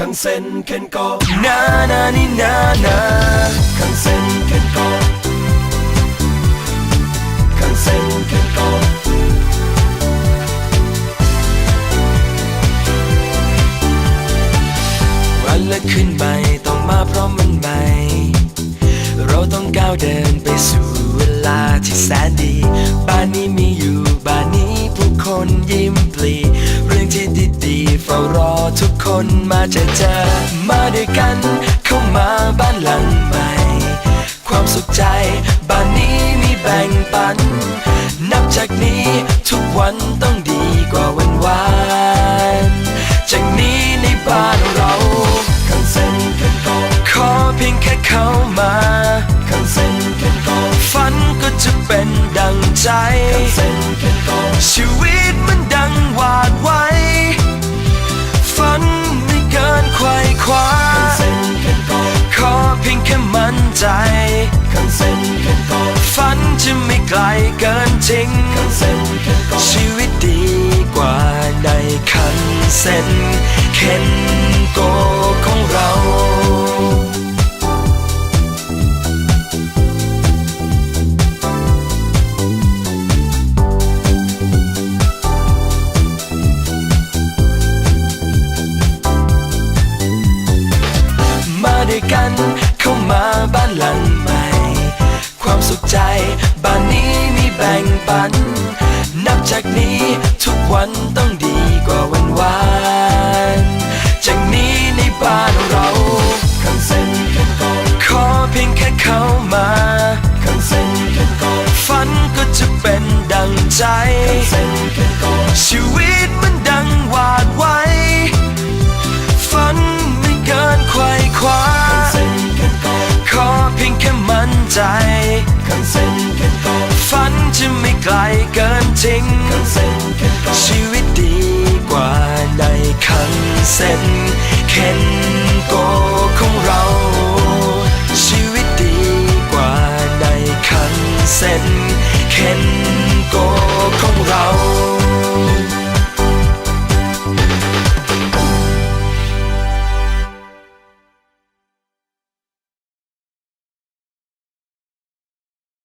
คังเซ็นเคนโกนานานี่นานาคังเซ็นเคนโกคังเซ็นเคนโกวันและคืนใหม่ต้องมาพร้อมวันใหม่เราต้องก้าวเดินไปสู่เวลาที่แสนดีบ้านนี้มีอยู่บ้านนี้ผู้คนยิ้มปลีเรื่องที่ดีๆเฝ้ารอทุกคนมาเจอมาด้วยกันเข้ามาบ้านหลังใหม่ความสุขใจบ้านนี้มีแบ่งปันนับจากนี้ทุกวันต้องดีกว่าวันวานจากนี้ในบ้านเราคังเซ็นเคนโกขอเพียงแค่เข้ามาคังเซ็นเคนโกฝันก็จะเป็นดังใจคังเซ็นเคนโกชีวิตมันดังหวาดไว้ฝันไม่เกินไขว่คว้าคังเซ็นเคนโกขอเพียงแค่มั่นใจคังเซ็นเคนโกฝันจะไม่ไกลเกินจริงคังเซ็นเคนโกชีวิตดีกว่าในคังเซ็นเคนโกของเราด้วยกันเข้ามาบ้านหลังใหม่ความสุขใจบ้านนี้มีแบ่งปันนับจากนี้ทุกวันต้องดีกว่าวันวานจากนี้ในบ้านเราคังเซ็นเคนโกขอเพียงแค่เข้ามาคังเซ็นเคนโกฝันก็จะเป็นดังใจคังเซ็นเคนโกชีวิตมันดังหวาดไว้ฝันไม่เกินไขว่คว้าขอเพียงแค่มั่นใจคังเซ็นเคนโกฝันจะไม่ไกลเกินจริงคังเซ็นเคนโกชีวิตดีกว่าในคังเซ็นเคนโกของเรา